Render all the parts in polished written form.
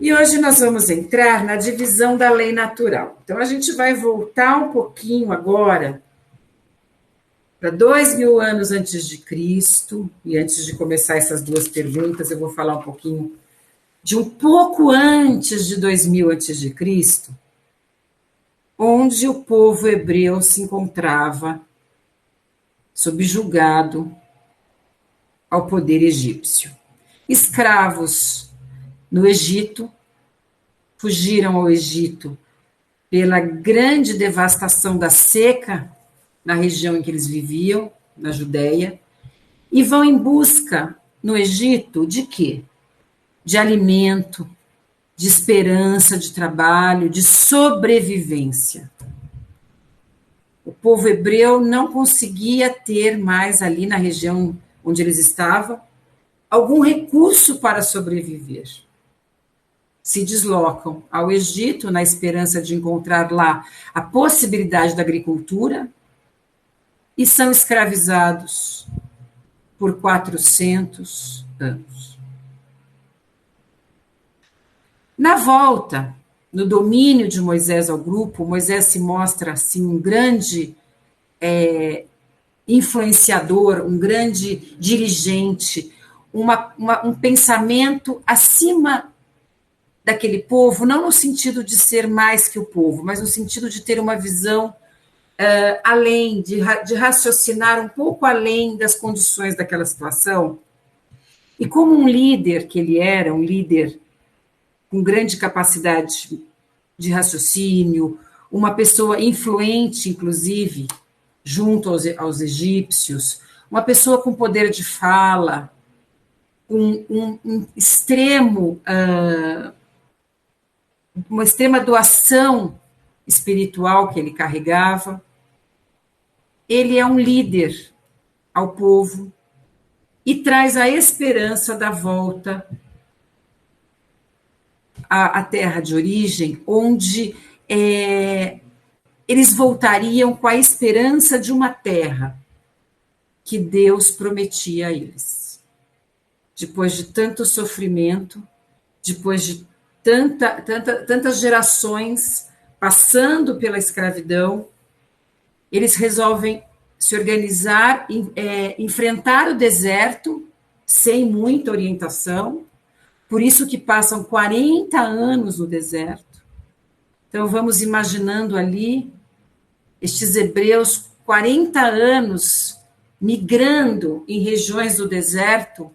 E hoje nós vamos entrar na divisão da lei natural. Então, a gente vai voltar um pouquinho agora para 2000 anos antes de Cristo, e antes de começar essas duas perguntas, eu vou falar um pouquinho de um pouco antes de 2000 antes de Cristo, onde o povo hebreu se encontrava subjugado ao poder egípcio. Escravos no Egito, fugiram ao Egito pela grande devastação da seca na região em que eles viviam, na Judéia, e vão em busca no Egito de quê? De alimento, de esperança, de trabalho, de sobrevivência. O povo hebreu não conseguia ter mais ali na região onde eles estavam algum recurso para sobreviver. Se deslocam ao Egito na esperança de encontrar lá a possibilidade da agricultura e são escravizados por 400 anos. Na volta, no domínio de Moisés ao grupo, Moisés se mostra assim um grande influenciador, um grande dirigente, um pensamento acima daquele povo, não no sentido de ser mais que o povo, mas no sentido de ter uma visão além, de raciocinar um pouco além das condições daquela situação. E como um líder que ele era, um líder com grande capacidade de raciocínio, uma pessoa influente, inclusive, junto aos egípcios, uma pessoa com poder de fala, um extremo, uma extrema doação espiritual que ele carregava. Ele é um líder ao povo e traz a esperança da volta à terra de origem, onde eles voltariam com a esperança de uma terra que Deus prometia a eles. Depois de tanto sofrimento, depois de tantas gerações passando pela escravidão, eles resolvem se organizar, enfrentar o deserto sem muita orientação, por isso que passam 40 anos no deserto. Então, vamos imaginando ali estes hebreus 40 anos migrando em regiões do deserto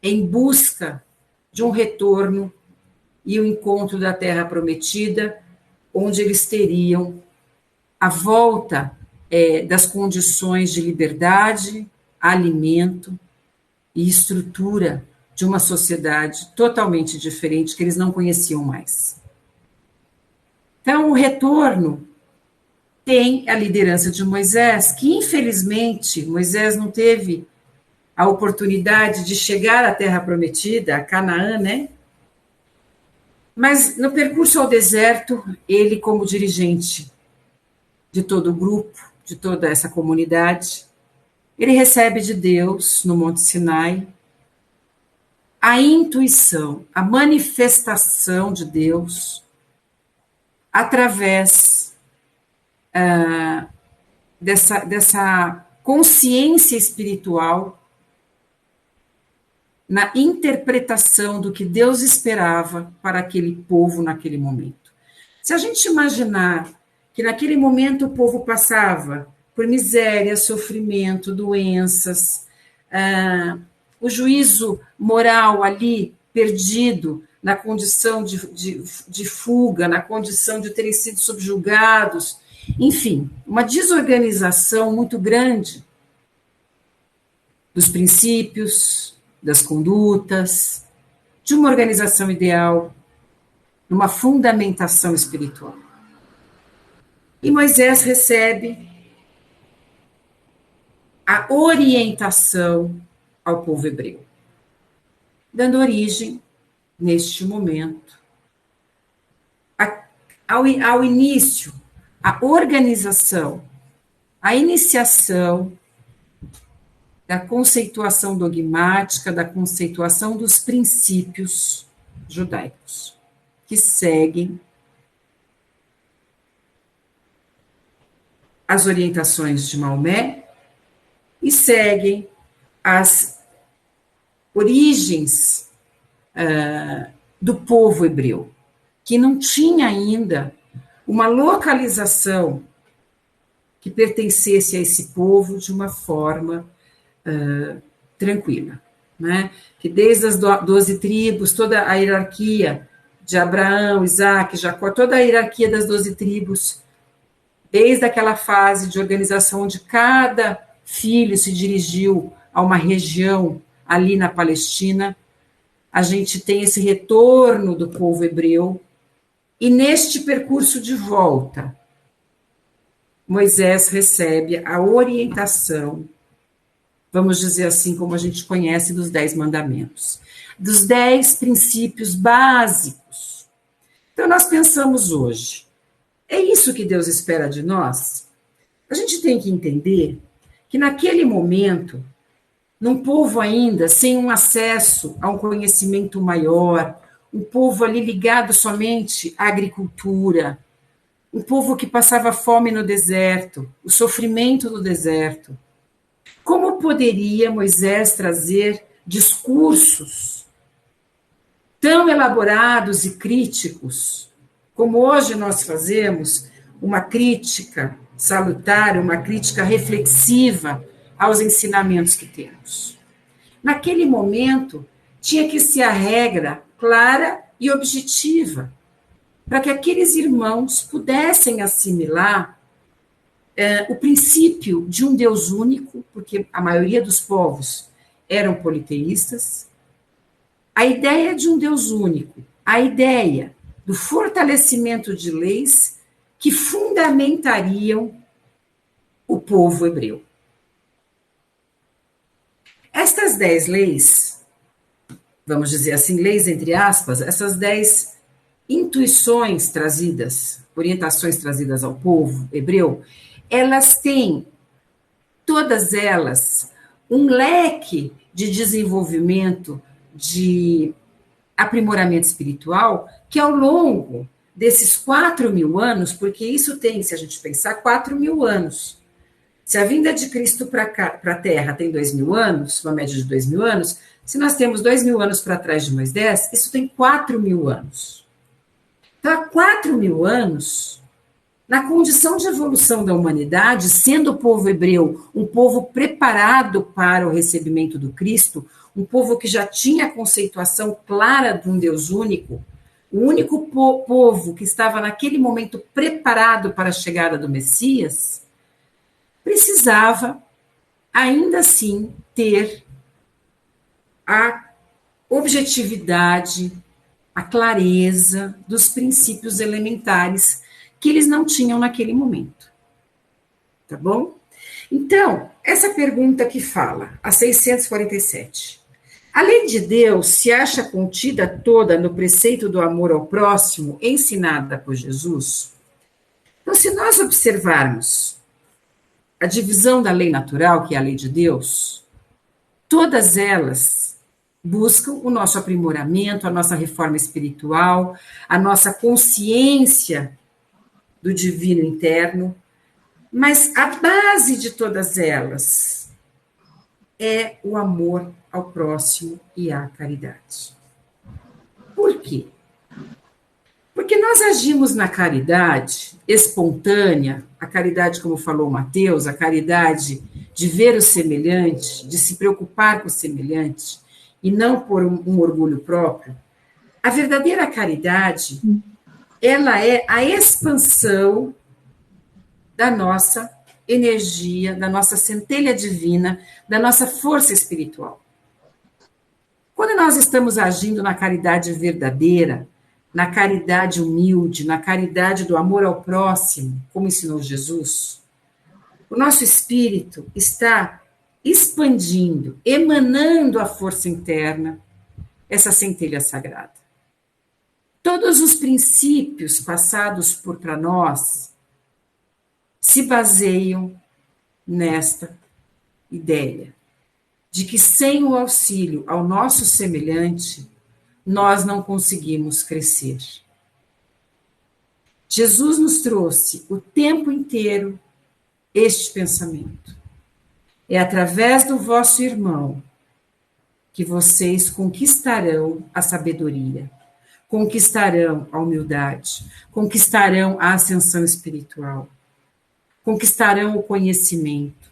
em busca de um retorno e o encontro da terra prometida, onde eles teriam a volta das condições de liberdade, alimento e estrutura de uma sociedade totalmente diferente que eles não conheciam mais. Então, o retorno tem a liderança de Moisés, que infelizmente Moisés não teve a oportunidade de chegar à terra prometida, a Canaã, né? Mas no percurso ao deserto, ele, como dirigente de todo o grupo, de toda essa comunidade, ele recebe de Deus, no Monte Sinai, a intuição, a manifestação de Deus através dessa consciência espiritual na interpretação do que Deus esperava para aquele povo naquele momento. Se a gente imaginar que naquele momento o povo passava por miséria, sofrimento, doenças, o juízo moral ali perdido, na condição de fuga, na condição de terem sido subjugados, enfim, uma desorganização muito grande dos princípios, das condutas, de uma organização ideal, uma fundamentação espiritual. E Moisés recebe a orientação ao povo hebreu, dando origem, neste momento, ao início, a organização, a iniciação da conceituação dogmática, da conceituação dos princípios judaicos. que seguem as orientações de Maomé e seguem as origens do povo hebreu, que não tinha ainda uma localização que pertencesse a esse povo de uma forma tranquila, né? Que desde as 12 tribos, toda a hierarquia de Abraão, Isaac, Jacó, toda a hierarquia das 12 tribos, desde aquela fase de organização onde cada filho se dirigiu a uma região ali na Palestina, a gente tem esse retorno do povo hebreu, e neste percurso de volta, Moisés recebe a orientação, vamos dizer assim, como a gente conhece, dos 10 mandamentos, dos 10 princípios básicos. Então, nós pensamos hoje, é isso que Deus espera de nós? A gente tem que entender que naquele momento, num povo ainda sem um acesso a um conhecimento maior, um povo ali ligado somente à agricultura, um povo que passava fome no deserto, o sofrimento do deserto. Como poderia Moisés trazer discursos tão elaborados e críticos, como hoje nós fazemos, uma crítica salutar, uma crítica reflexiva aos ensinamentos que temos? Naquele momento, tinha que ser a regra clara e objetiva, para que aqueles irmãos pudessem assimilar o princípio de um Deus único, porque a maioria dos povos eram politeístas, a ideia de um Deus único, a ideia do fortalecimento de leis que fundamentariam o povo hebreu. Estas 10 leis, vamos dizer assim, leis entre aspas, essas 10 intuições trazidas, orientações trazidas ao povo hebreu, elas têm, todas elas, um leque de desenvolvimento, de aprimoramento espiritual, que ao longo desses 4.000 anos, porque isso tem, se a gente pensar, 4.000 anos. Se a vinda de Cristo para a Terra tem 2.000 anos, uma média de 2.000 anos, se nós temos 2.000 anos para trás de Moisés, isso tem 4.000 anos. Então, há 4.000 anos, na condição de evolução da humanidade, sendo o povo hebreu um povo preparado para o recebimento do Cristo, um povo que já tinha a conceituação clara de um Deus único, o único povo que estava naquele momento preparado para a chegada do Messias, precisava, ainda assim, ter a objetividade, a clareza dos princípios elementares que eles não tinham naquele momento. Tá bom? Então, essa pergunta que fala, a 647. A lei de Deus se acha contida toda no preceito do amor ao próximo, ensinada por Jesus? Então, se nós observarmos a divisão da lei natural, que é a lei de Deus, todas elas buscam o nosso aprimoramento, a nossa reforma espiritual, a nossa consciência do divino interno, mas a base de todas elas é o amor ao próximo e a caridade. Por quê? Porque nós agimos na caridade espontânea, a caridade, como falou Mateus, a caridade de ver o semelhante, de se preocupar com o semelhante, e não por um orgulho próprio. A verdadeira caridade, ela é a expansão da nossa energia, da nossa centelha divina, da nossa força espiritual. Quando nós estamos agindo na caridade verdadeira, na caridade humilde, na caridade do amor ao próximo, como ensinou Jesus, o nosso espírito está expandindo, emanando a força interna, essa centelha sagrada. Todos os princípios passados para nós se baseiam nesta ideia de que sem o auxílio ao nosso semelhante, nós não conseguimos crescer. Jesus nos trouxe o tempo inteiro este pensamento. É através do vosso irmão que vocês conquistarão a sabedoria, conquistarão a humildade, conquistarão a ascensão espiritual, conquistarão o conhecimento.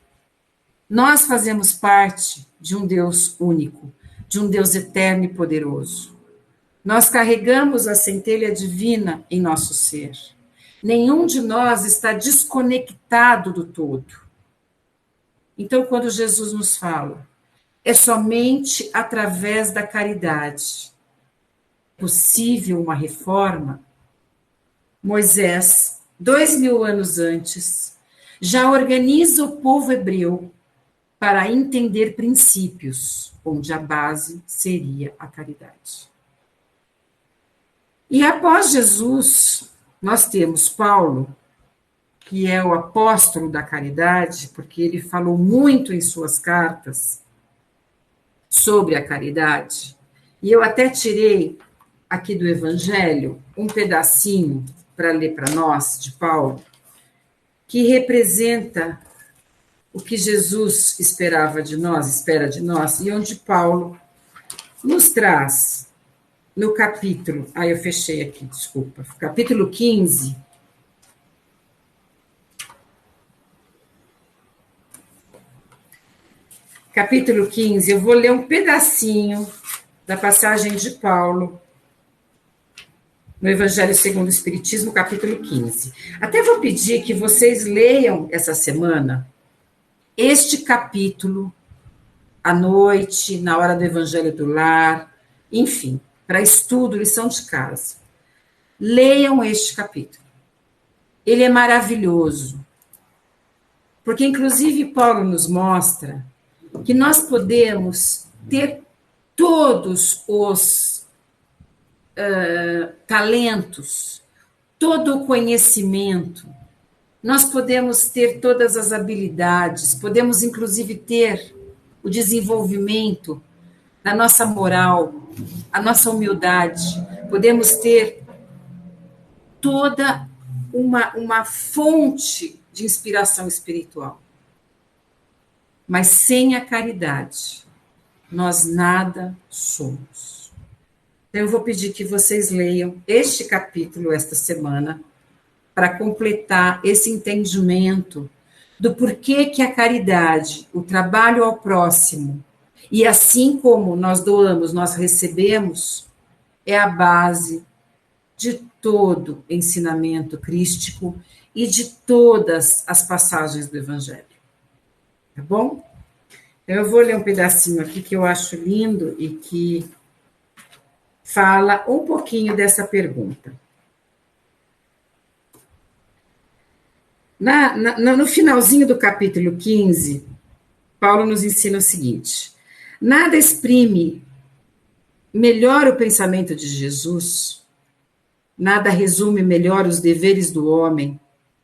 Nós fazemos parte de um Deus único, de um Deus eterno e poderoso. Nós carregamos a centelha divina em nosso ser. Nenhum de nós está desconectado do todo. Então, quando Jesus nos fala, é somente através da caridade possível uma reforma. Moisés, 2000 anos antes, já organiza o povo hebreu para entender princípios, onde a base seria a caridade. E após Jesus, nós temos Paulo, que é o apóstolo da caridade, porque ele falou muito em suas cartas sobre a caridade, e eu até tirei aqui do Evangelho um pedacinho para ler para nós, de Paulo, que representa o que Jesus esperava de nós, espera de nós, e onde Paulo nos traz, no capítulo, eu fechei aqui, desculpa, capítulo 15, eu vou ler um pedacinho da passagem de Paulo, no Evangelho segundo o Espiritismo, capítulo 15. Até vou pedir que vocês leiam essa semana este capítulo à noite, na hora do Evangelho do Lar, enfim, para estudo, lição de casa. Leiam este capítulo. Ele é maravilhoso, porque inclusive Paulo nos mostra que nós podemos ter todos os talentos, todo o conhecimento, nós podemos ter todas as habilidades, podemos inclusive ter o desenvolvimento da nossa moral, a nossa humildade, podemos ter toda uma fonte de inspiração espiritual. Mas sem a caridade, nós nada somos. Então, eu vou pedir que vocês leiam este capítulo esta semana, para completar esse entendimento do porquê que a caridade, o trabalho ao próximo, e assim como nós doamos, nós recebemos, é a base de todo ensinamento crístico e de todas as passagens do Evangelho. Tá bom? Então, eu vou ler um pedacinho aqui que eu acho lindo e que fala um pouquinho dessa pergunta. No finalzinho do capítulo 15, Paulo nos ensina o seguinte: nada exprime melhor o pensamento de Jesus, nada resume melhor os deveres do homem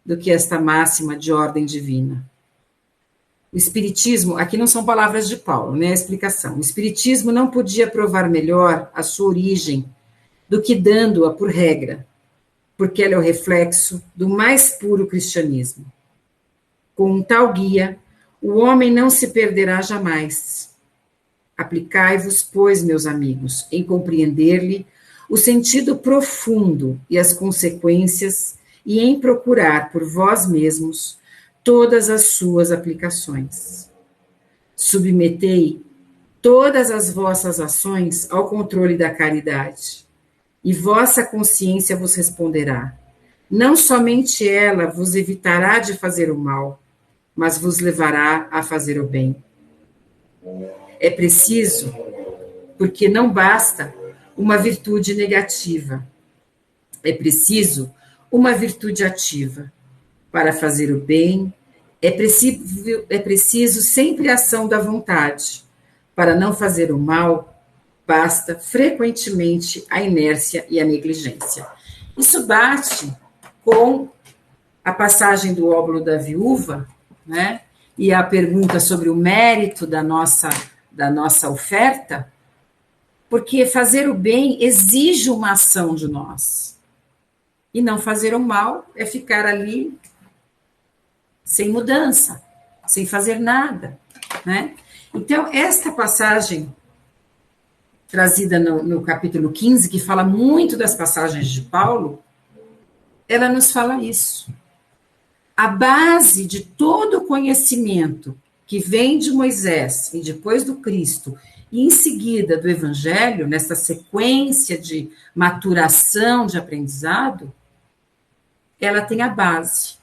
do que esta máxima de ordem divina. O Espiritismo, aqui não são palavras de Paulo, né? A explicação. O Espiritismo não podia provar melhor a sua origem do que dando-a por regra, porque ela é o reflexo do mais puro cristianismo. Com um tal guia, o homem não se perderá jamais. Aplicai-vos, pois, meus amigos, em compreender-lhe o sentido profundo e as consequências, e em procurar por vós mesmos todas as suas aplicações. Submetei todas as vossas ações ao controle da caridade, e vossa consciência vos responderá. Não somente ela vos evitará de fazer o mal, mas vos levará a fazer o bem. É preciso, porque não basta uma virtude negativa, é preciso uma virtude ativa. Para fazer o bem, é preciso sempre a ação da vontade. Para não fazer o mal, basta frequentemente a inércia e a negligência. Isso bate com a passagem do óbolo da viúva, né? E a pergunta sobre o mérito da nossa oferta, porque fazer o bem exige uma ação de nós. E não fazer o mal é ficar ali sem mudança, sem fazer nada, né? Então, esta passagem trazida no capítulo 15, que fala muito das passagens de Paulo, ela nos fala isso. A base de todo o conhecimento que vem de Moisés e depois do Cristo, e em seguida do Evangelho, nessa sequência de maturação de aprendizado, ela tem a base,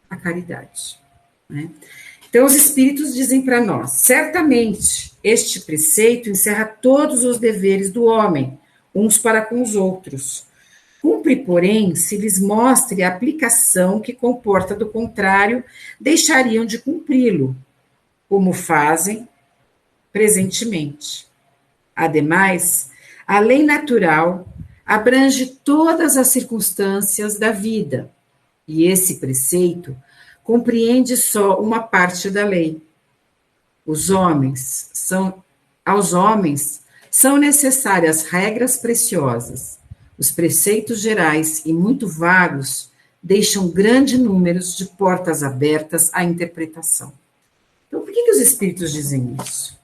a caridade, né? Então, os Espíritos dizem para nós, certamente, este preceito encerra todos os deveres do homem, uns para com os outros. Cumpre, porém, se lhes mostre a aplicação que comporta, do contrário, deixariam de cumpri-lo, como fazem presentemente. Ademais, a lei natural abrange todas as circunstâncias da vida, e esse preceito compreende só uma parte da lei. Aos homens são necessárias regras preciosas. Os preceitos gerais e muito vagos deixam grande número de portas abertas à interpretação. Então, por que os Espíritos dizem isso?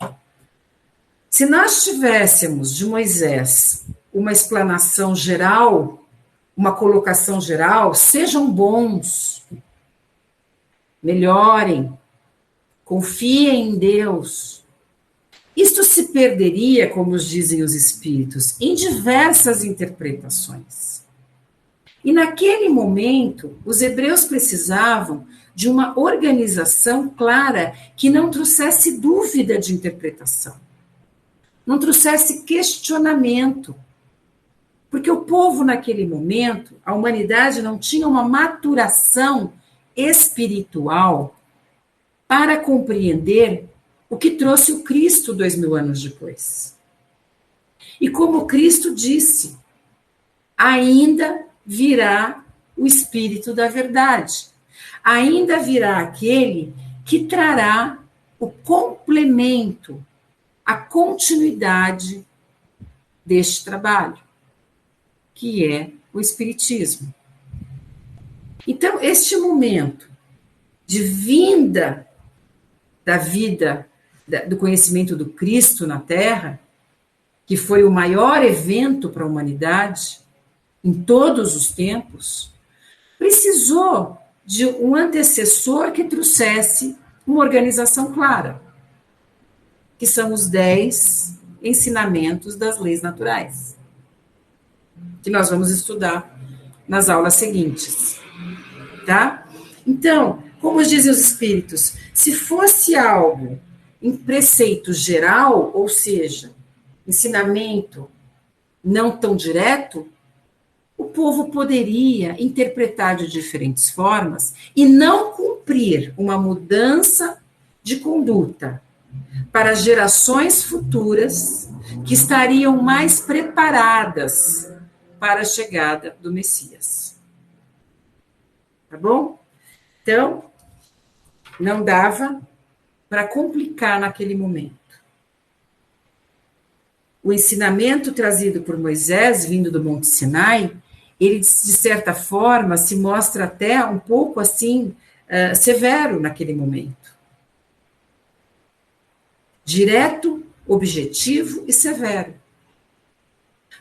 Se nós tivéssemos de Moisés uma explanação geral, uma colocação geral, sejam bons, melhorem, confiem em Deus. Isto se perderia, como dizem os Espíritos, em diversas interpretações. E naquele momento, os hebreus precisavam de uma organização clara que não trouxesse dúvida de interpretação, não trouxesse questionamento. Porque o povo, naquele momento, a humanidade não tinha uma maturação espiritual para compreender o que trouxe o Cristo 2000 anos depois. E como Cristo disse, ainda virá o Espírito da verdade. Ainda virá aquele que trará o complemento, a continuidade deste trabalho, que é o Espiritismo. Então, este momento de vinda da vida, do conhecimento do Cristo na Terra, que foi o maior evento para a humanidade, em todos os tempos, precisou de um antecessor que trouxesse uma organização clara, que são os 10 ensinamentos das leis naturais, que nós vamos estudar nas aulas seguintes, tá? Então, como dizem os Espíritos, se fosse algo em preceito geral, ou seja, ensinamento não tão direto, o povo poderia interpretar de diferentes formas e não cumprir uma mudança de conduta para gerações futuras que estariam mais preparadas para a chegada do Messias. Tá bom? Então, não dava para complicar naquele momento. O ensinamento trazido por Moisés, vindo do Monte Sinai, ele, de certa forma, se mostra até um pouco assim, severo naquele momento. Direto, objetivo e severo.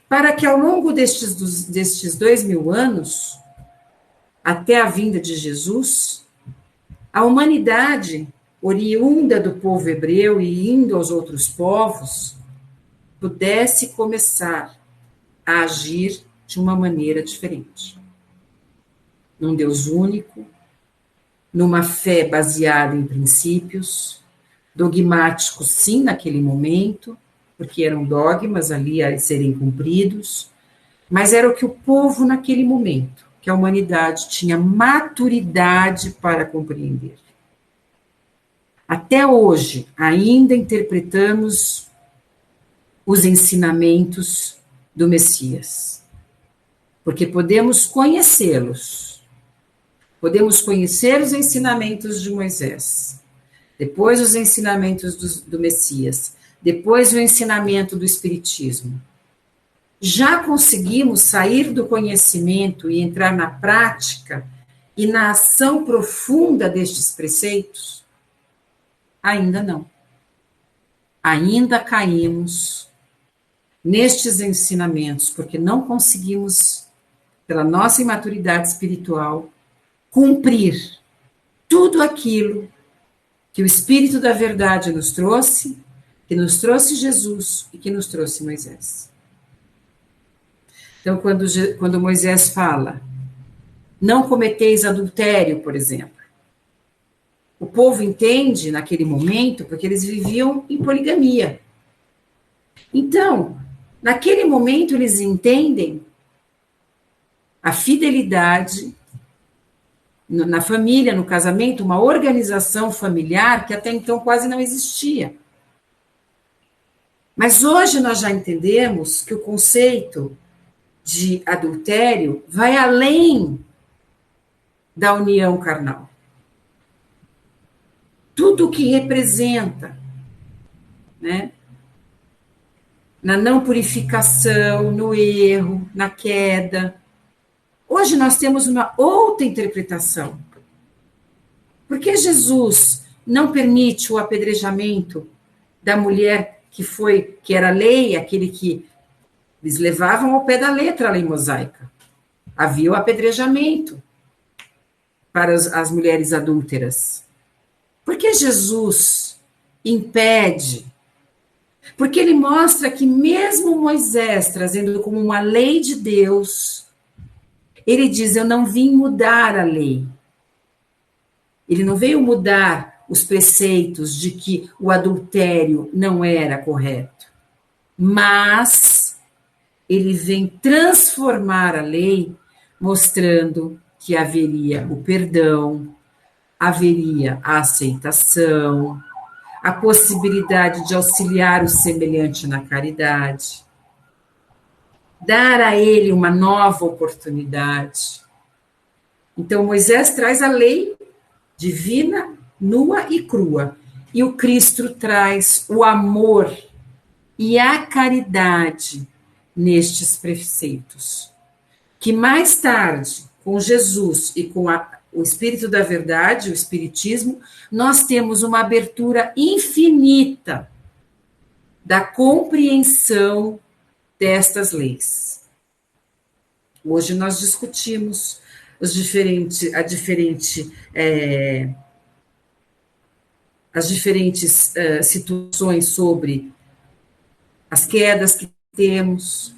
Para que ao longo destes 2000 anos, até a vinda de Jesus, a humanidade, oriunda do povo hebreu e indo aos outros povos, pudesse começar a agir de uma maneira diferente. Num Deus único, numa fé baseada em princípios, dogmáticos sim naquele momento, porque eram dogmas ali a serem cumpridos, mas era o que o povo naquele momento, que a humanidade tinha maturidade para compreender. Até hoje, ainda interpretamos os ensinamentos do Messias, porque podemos conhecê-los, podemos conhecer os ensinamentos de Moisés, depois os ensinamentos do Messias, depois o ensinamento do Espiritismo. Já conseguimos sair do conhecimento e entrar na prática e na ação profunda destes preceitos? Ainda não. Ainda caímos nestes ensinamentos, porque não conseguimos, pela nossa imaturidade espiritual, cumprir tudo aquilo que o Espírito da Verdade nos trouxe, que nos trouxe Jesus e que nos trouxe Moisés. Então, quando Moisés fala, não cometeis adultério, por exemplo, o povo entende naquele momento, porque eles viviam em poligamia. Então, naquele momento, eles entendem a fidelidade na família, no casamento, uma organização familiar que até então quase não existia. Mas hoje nós já entendemos que o conceito de adultério vai além da união carnal. Tudo o que representa, né? Na não purificação, no erro, na queda. Hoje nós temos uma outra interpretação. Por que Jesus não permite o apedrejamento da mulher que era lei, aquele que eles levavam ao pé da letra a lei mosaica? Havia o apedrejamento para as mulheres adúlteras. Por que Jesus impede? Porque ele mostra que mesmo Moisés, trazendo como uma lei de Deus, ele diz, eu não vim mudar a lei. Ele não veio mudar os preceitos de que o adultério não era correto. Mas ele vem transformar a lei, mostrando que haveria o perdão, haveria a aceitação, a possibilidade de auxiliar o semelhante na caridade, dar a ele uma nova oportunidade. Então, Moisés traz a lei divina, nua e crua, e o Cristo traz o amor e a caridade nestes preceitos, que mais tarde, com Jesus e com o Espírito da Verdade, o Espiritismo, nós temos uma abertura infinita da compreensão destas leis. Hoje nós discutimos as diferentes situações sobre as quedas que temos,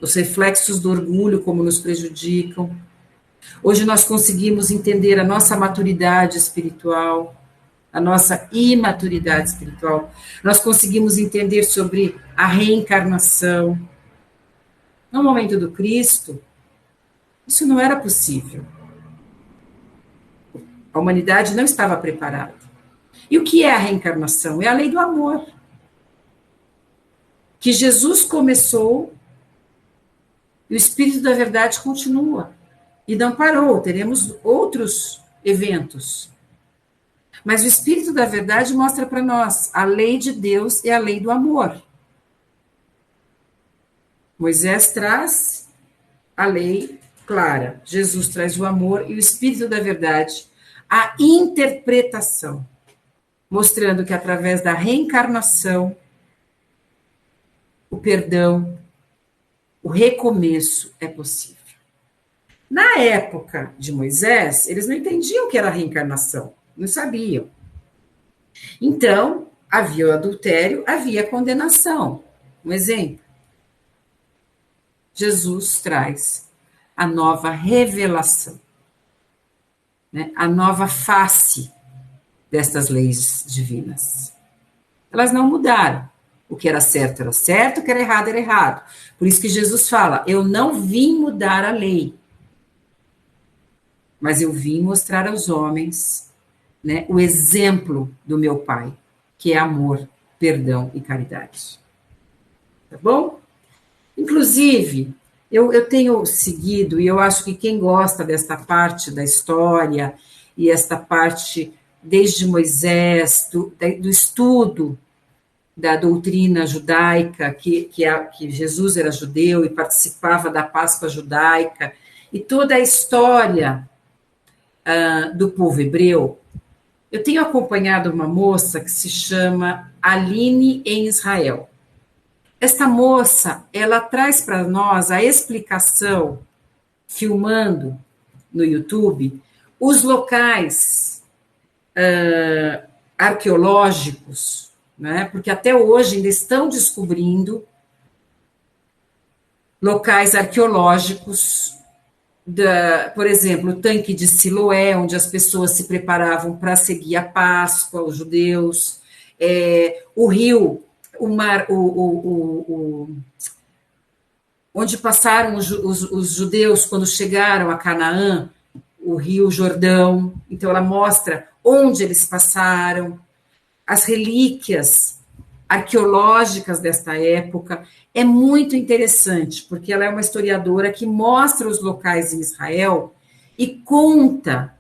os reflexos do orgulho, como nos prejudicam. Hoje nós conseguimos entender a nossa maturidade espiritual, a nossa imaturidade espiritual. Nós conseguimos entender sobre a reencarnação. No momento do Cristo, isso não era possível. A humanidade não estava preparada. E o que é a reencarnação? É a lei do amor. Que Jesus começou e o Espírito da Verdade continua. E não parou, teremos outros eventos. Mas o Espírito da Verdade mostra para nós, a lei de Deus é a lei do amor. Moisés traz a lei clara, Jesus traz o amor e o Espírito da Verdade, a interpretação, mostrando que através da reencarnação, o perdão, o recomeço é possível. Na época de Moisés, eles não entendiam o que era reencarnação, não sabiam. Então, havia o adultério, havia a condenação. Um exemplo. Jesus traz a nova revelação, né? A nova face destas leis divinas. Elas não mudaram. O que era certo, o que era errado. Por isso que Jesus fala, eu não vim mudar a lei, mas eu vim mostrar aos homens, né, o exemplo do meu Pai, que é amor, perdão e caridade. Tá bom? Inclusive, eu tenho seguido, e eu acho que quem gosta desta parte da história, e esta parte desde Moisés, do estudo da doutrina judaica, que Jesus era judeu e participava da Páscoa judaica, e toda a história do povo hebreu. Eu tenho acompanhado uma moça que se chama Aline em Israel. Esta moça, ela traz para nós a explicação, filmando no YouTube, os locais arqueológicos, né? Porque até hoje ainda estão descobrindo locais arqueológicos, por exemplo, o tanque de Siloé, onde as pessoas se preparavam para seguir a Páscoa, os judeus, o rio, o mar, onde passaram os judeus quando chegaram a Canaã, o rio Jordão. Então, ela mostra onde eles passaram, as relíquias arqueológicas desta época. É muito interessante, porque ela é uma historiadora que mostra os locais em Israel e conta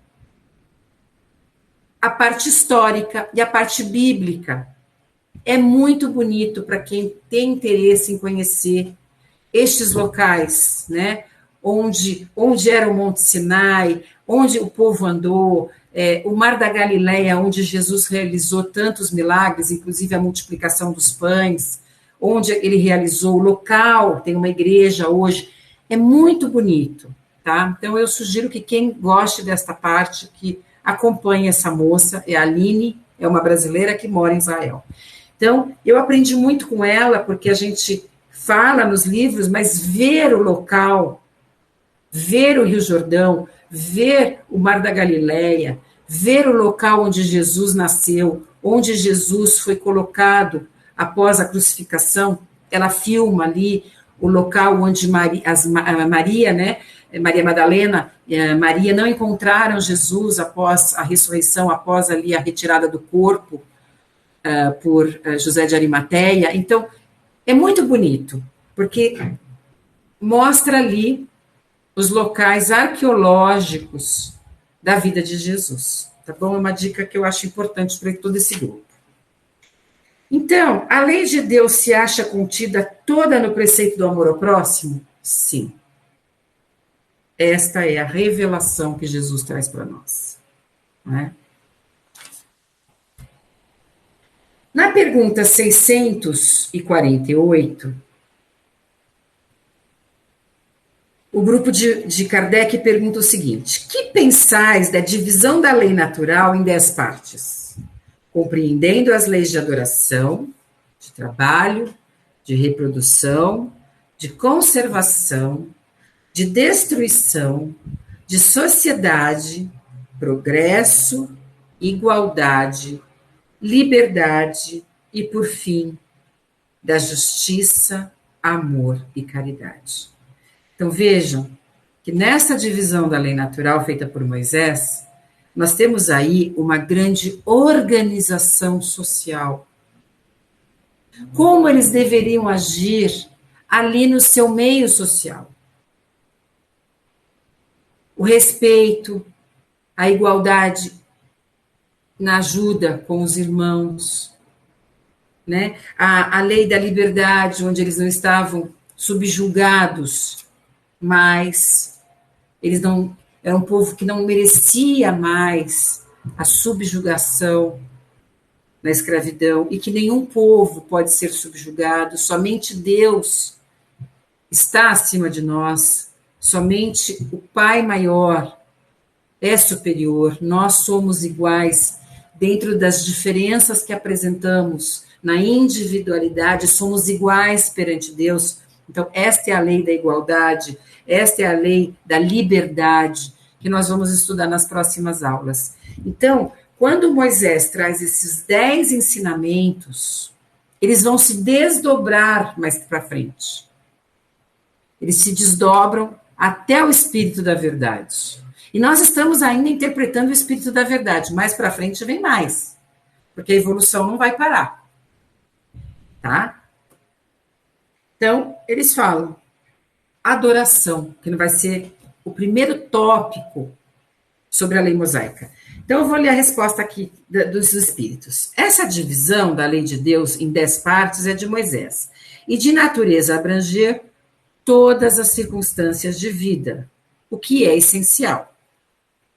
a parte histórica e a parte bíblica. É muito bonito para quem tem interesse em conhecer estes locais, né? Onde era o Monte Sinai, onde o povo andou, o Mar da Galileia, onde Jesus realizou tantos milagres, inclusive a multiplicação dos pães, onde ele realizou o local, tem uma igreja hoje, é muito bonito, tá? Então, eu sugiro que quem goste desta parte, que acompanhe essa moça, é a Aline, é uma brasileira que mora em Israel. Então, eu aprendi muito com ela, porque a gente fala nos livros, mas ver o local, ver o Rio Jordão, ver o Mar da Galileia, ver o local onde Jesus nasceu, onde Jesus foi colocado após a crucificação, ela filma ali o local onde Maria, né, Maria Madalena, Maria não encontraram Jesus após a ressurreição, após ali a retirada do corpo por José de Arimateia. Então, é muito bonito, porque mostra ali os locais arqueológicos da vida de Jesus, tá bom? É uma dica que eu acho importante para todo esse grupo. Então, a lei de Deus se acha contida toda no preceito do amor ao próximo? Sim. Esta é a revelação que Jesus traz para nós, né? Na pergunta 648, o grupo de Kardec pergunta o seguinte: que pensais da divisão da lei natural em 10 partes? Compreendendo as leis de adoração, de trabalho, de reprodução, de conservação, de destruição, de sociedade, progresso, igualdade, liberdade e, por fim, da justiça, amor e caridade. Então, vejam que nessa divisão da lei natural feita por Moisés, nós temos aí uma grande organização social. Como eles deveriam agir ali no seu meio social. O respeito, a igualdade na ajuda com os irmãos, né? A lei da liberdade, onde eles não estavam subjugados, mas eles não, era um povo que não merecia mais a subjugação na escravidão, e que nenhum povo pode ser subjugado, somente Deus está acima de nós, somente o Pai maior é superior, nós somos iguais, dentro das diferenças que apresentamos, na individualidade, somos iguais perante Deus. Então, esta é a lei da igualdade, esta é a lei da liberdade, que nós vamos estudar nas próximas aulas. Então, quando Moisés traz esses 10 ensinamentos, eles vão se desdobrar mais para frente. Eles se desdobram até o Espírito da Verdade. E nós estamos ainda interpretando o Espírito da Verdade. Mais para frente vem mais, porque a evolução não vai parar. Tá? Então, eles falam adoração, que não vai ser o primeiro tópico sobre a lei mosaica. Então, eu vou ler a resposta aqui dos espíritos. Essa divisão da lei de Deus em 10 partes é de Moisés, e de natureza abranger todas as circunstâncias de vida, o que é essencial.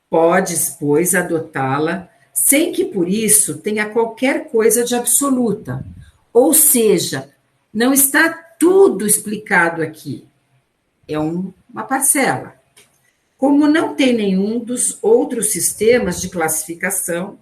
Podes, pois, adotá-la sem que por isso tenha qualquer coisa de absoluta. Ou seja, não está tudo explicado aqui. É uma parcela. Como não tem nenhum dos outros sistemas de classificação,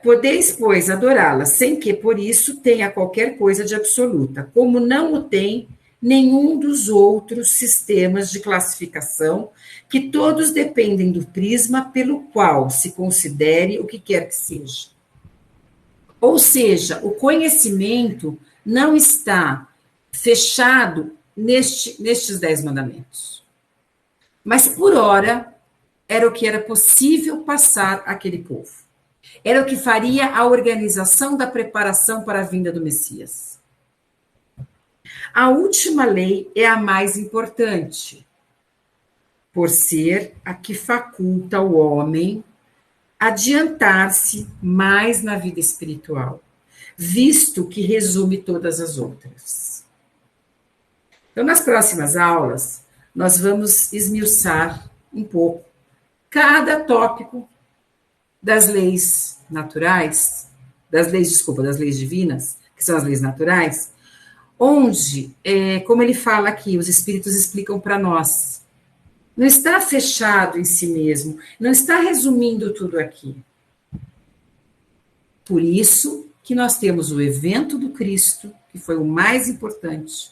podeis, pois, adorá-la, sem que por isso tenha qualquer coisa de absoluta, como não o tem nenhum dos outros sistemas de classificação, que todos dependem do prisma pelo qual se considere o que quer que seja. Ou seja, o conhecimento não está fechado nestes 10 mandamentos. Mas, por ora, era o que era possível passar àquele povo. Era o que faria a organização da preparação para a vinda do Messias. A última lei é a mais importante, por ser a que faculta o homem adiantar-se mais na vida espiritual, visto que resume todas as outras. Então, nas próximas aulas, nós vamos esmiuçar um pouco cada tópico das leis naturais, das leis divinas, que são as leis naturais, onde, como ele fala aqui, os espíritos explicam para nós, não está fechado em si mesmo, não está resumindo tudo aqui. Por isso que nós temos o evento do Cristo, que foi o mais importante,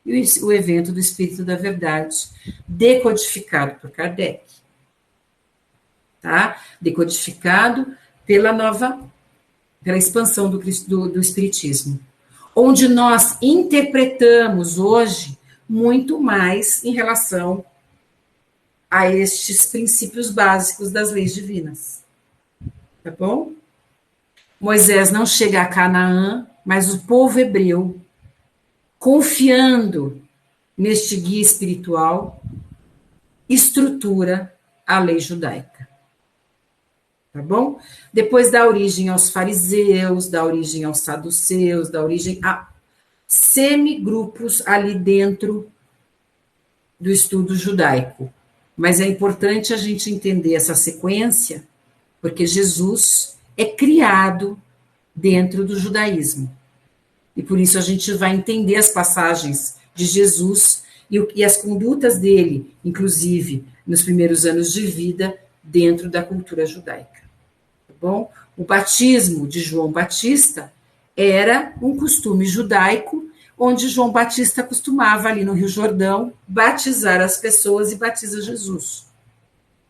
e o evento do Espírito da Verdade, decodificado por Kardec. Tá? Decodificado pela expansão do Espiritismo, onde nós interpretamos hoje muito mais em relação a estes princípios básicos das leis divinas. Tá bom? Moisés não chega a Canaã, mas o povo hebreu, confiando neste guia espiritual, estrutura a lei judaica. Tá bom? Depois dá origem aos fariseus, dá origem aos saduceus, dá origem a semigrupos ali dentro do estudo judaico. Mas é importante a gente entender essa sequência, porque Jesus é criado dentro do judaísmo. E por isso a gente vai entender as passagens de Jesus e as condutas dele, inclusive nos primeiros anos de vida, dentro da cultura judaica. Tá bom? O batismo de João Batista era um costume judaico, onde João Batista costumava, ali no Rio Jordão, batizar as pessoas e batiza Jesus.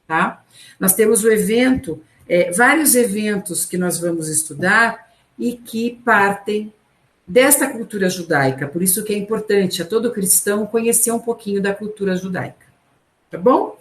Tá? Nós temos o evento, vários eventos que nós vamos estudar e que partem desta cultura judaica. Por isso que é importante a todo cristão conhecer um pouquinho da cultura judaica. Tá bom?